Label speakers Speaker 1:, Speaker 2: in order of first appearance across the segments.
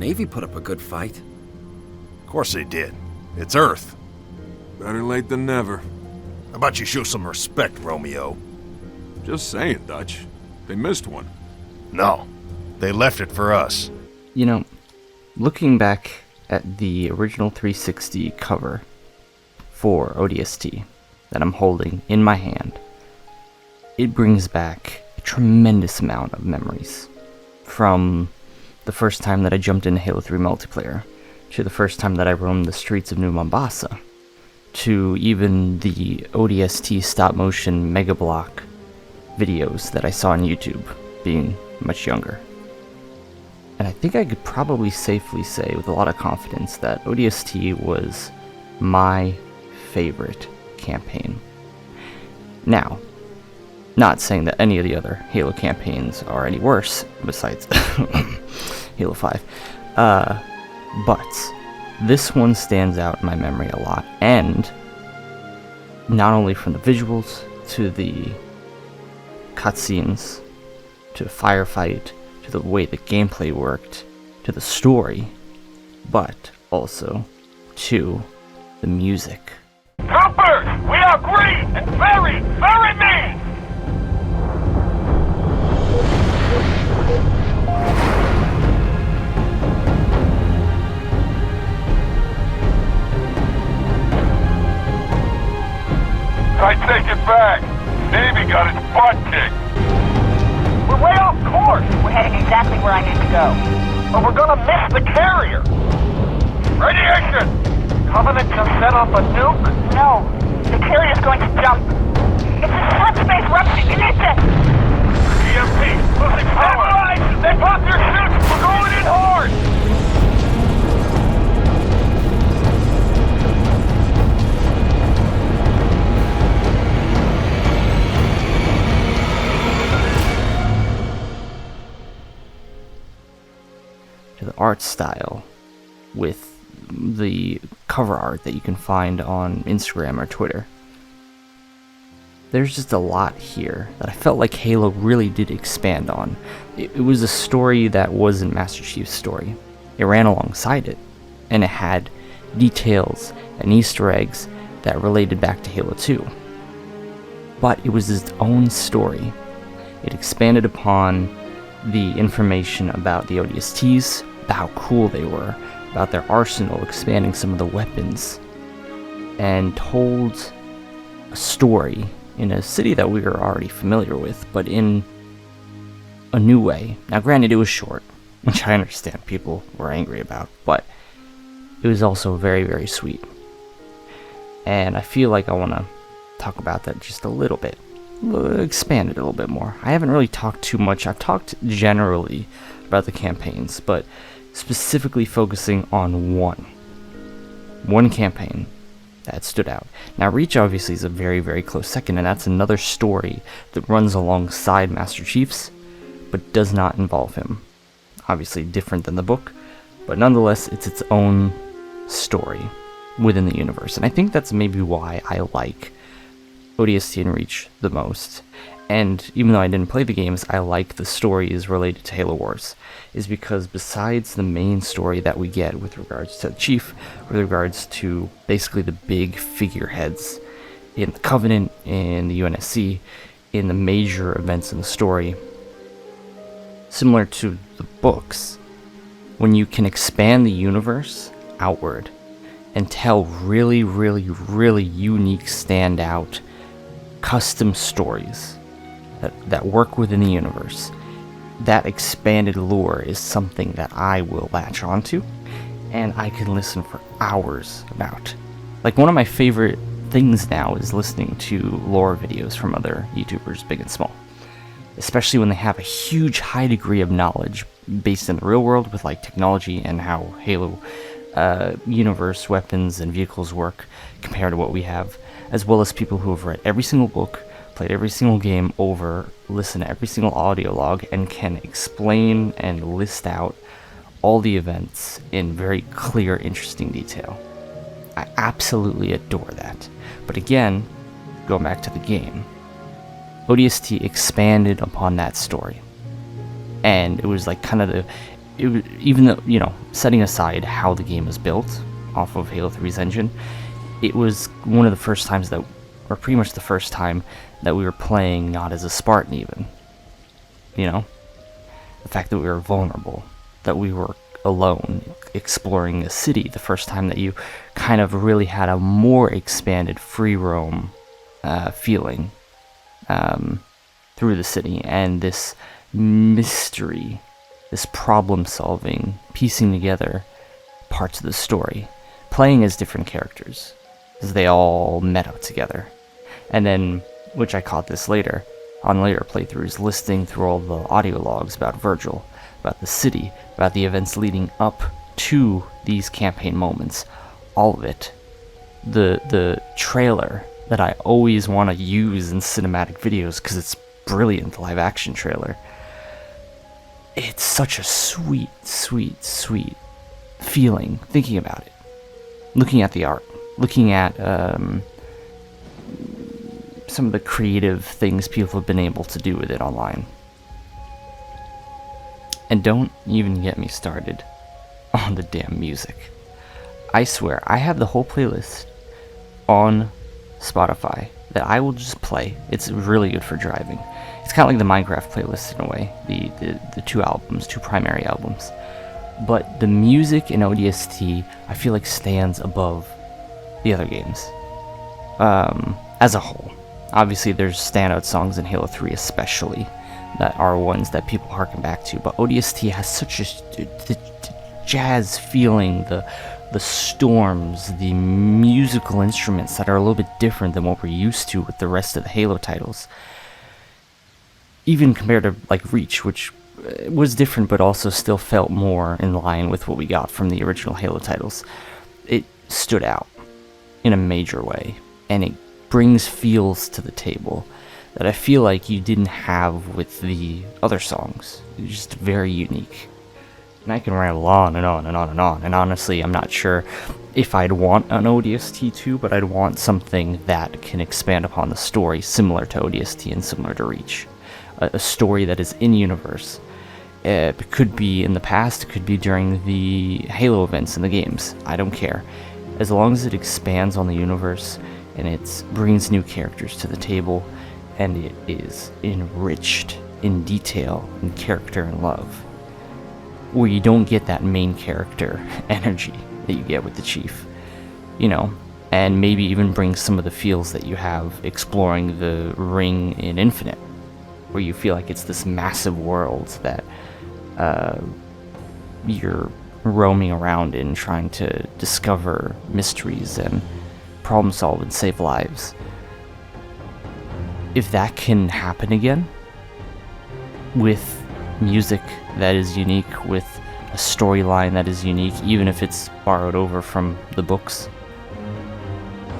Speaker 1: Navy put up a good fight.
Speaker 2: Of course they did. It's Earth.
Speaker 3: Better late than never.
Speaker 2: How about you show some respect, Romeo?
Speaker 3: Just saying, Dutch. They missed one.
Speaker 2: No. They left it for us.
Speaker 4: You know, looking back at the original 360 cover for ODST that I'm holding in my hand, it brings back a tremendous amount of memories. From the first time that I jumped into Halo 3 multiplayer, to the first time that I roamed the streets of New Mombasa, to even the ODST stop-motion Mega Block videos that I saw on YouTube, being much younger. And I think I could probably safely say with a lot of confidence that ODST was my favorite campaign. Now, not saying that any of the other Halo campaigns are any worse, besides Halo 5, but this one stands out in my memory a lot, and not only from the visuals, to the cutscenes, to the firefight, to the way the gameplay worked, to the story, but also to the music.
Speaker 5: Troopers, we are green and very, very mean! I take it back. Navy got its butt kicked. We're way off course. We're heading exactly where I need to go. But we're gonna miss the carrier. Radiation! Covenant just set off a nuke? No. The carrier's going to jump. It's a slip-space rupture. You need to... EMP, losing power. They popped their chutes. We're going in hard.
Speaker 4: To the art style, with the cover art that you can find on Instagram or Twitter. There's just a lot here that I felt like Halo really did expand on. It was a story that wasn't Master Chief's story. It ran alongside it, and it had details and Easter eggs that related back to Halo 2. But it was its own story. It expanded upon the information about the ODSTs, about how cool they were, about their arsenal, expanding some of the weapons, and told a story in a city that we were already familiar with, but in a new way. Now granted, it was short, which I understand people were angry about, but it was also very, very sweet. And I feel like I want to talk about that just a little bit, expand it a little bit more. I haven't really talked too much. I've talked generally about the campaigns, but specifically focusing on one campaign that stood out. Now Reach obviously is a very, very close second, and that's another story that runs alongside Master Chief's, but does not involve him. Obviously different than the book, but nonetheless it's its own story within the universe, and I think that's maybe why I like ODST and Reach the most. And even though I didn't play the games, I like the stories related to Halo Wars, is because besides the main story that we get with regards to Chief, with regards to basically the big figureheads in the Covenant, in the UNSC, in the major events in the story, similar to the books, when you can expand the universe outward and tell really, really, really unique, standout, custom stories that work within the universe, that expanded lore is something that I will latch onto, and I can listen for hours about. Like, one of my favorite things now is listening to lore videos from other YouTubers, big and small, especially when they have a huge high degree of knowledge based in the real world with like technology and how Halo universe weapons and vehicles work compared to what we have, as well as people who have read every single book, played every single game over, listened to every single audio log, and can explain and list out all the events in very clear, interesting detail. I absolutely adore that. But again, going back to the game, ODST expanded upon that story. And it was like kind of even though, setting aside how the game was built off of Halo 3's engine, it was one of the first times that, or pretty much the first time that we were playing not as a Spartan even. The fact that we were vulnerable, that we were alone, exploring a city, the first time that you kind of really had a more expanded free roam feeling through the city, and this mystery, this problem solving, piecing together parts of the story, playing as different characters, as they all met up together. And then, which I caught this later, on later playthroughs, listening through all the audio logs about Virgil, about the city, about the events leading up to these campaign moments, all of it. The trailer that I always want to use in cinematic videos because it's brilliant, live action trailer. It's such a sweet, sweet, sweet feeling thinking about it. Looking at the art, looking at some of the creative things people have been able to do with it online. And don't even get me started on the damn music. I swear, I have the whole playlist on Spotify that I will just play. It's really good for driving. It's kind of like the Minecraft playlist in a way, the two primary albums. But the music in ODST, I feel like stands above the other games as a whole. Obviously, there's standout songs in Halo 3 especially that are ones that people harken back to, but ODST has such the jazz feeling, the storms, the musical instruments that are a little bit different than what we're used to with the rest of the Halo titles. Even compared to like Reach, which was different but also still felt more in line with what we got from the original Halo titles. It stood out in a major way, and it brings feels to the table that I feel like you didn't have with the other songs. It's just very unique. And I can ramble on and on and on and on, and honestly, I'm not sure if I'd want an ODST 2, but I'd want something that can expand upon the story similar to ODST and similar to Reach. A story that is in-universe. It could be in the past, it could be during the Halo events in the games. I don't care. As long as it expands on the universe, and it brings new characters to the table, and it is enriched in detail and character and love, where you don't get that main character energy that you get with the Chief, and maybe even bring some of the feels that you have exploring the ring in Infinite, where you feel like it's this massive world that you're roaming around in, trying to discover mysteries and problem solve and save lives. If that can happen again, with music that is unique, with a storyline that is unique, even if it's borrowed over from the books,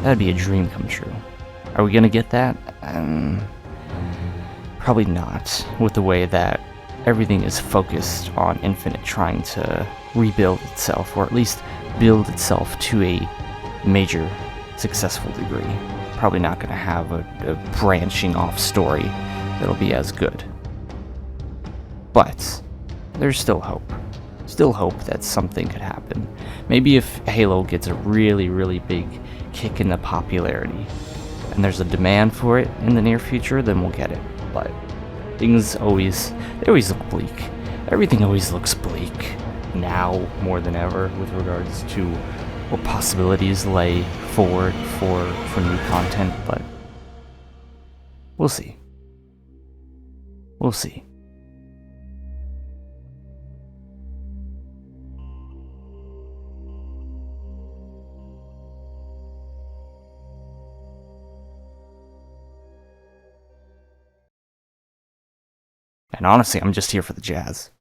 Speaker 4: that'd be a dream come true. Are we gonna get that? Probably not, with the way that everything is focused on Infinite trying to rebuild itself, or at least build itself to a major successful degree. Probably not going to have a branching off story that'll be as good. But there's still hope. Still hope that something could happen. Maybe if Halo gets a really, really big kick in the popularity, and there's a demand for it in the near future, then we'll get it. But they always look bleak. Everything always looks bleak now more than ever with regards to what possibilities lay forward for new content, but we'll see. We'll see. And honestly, I'm just here for the jazz.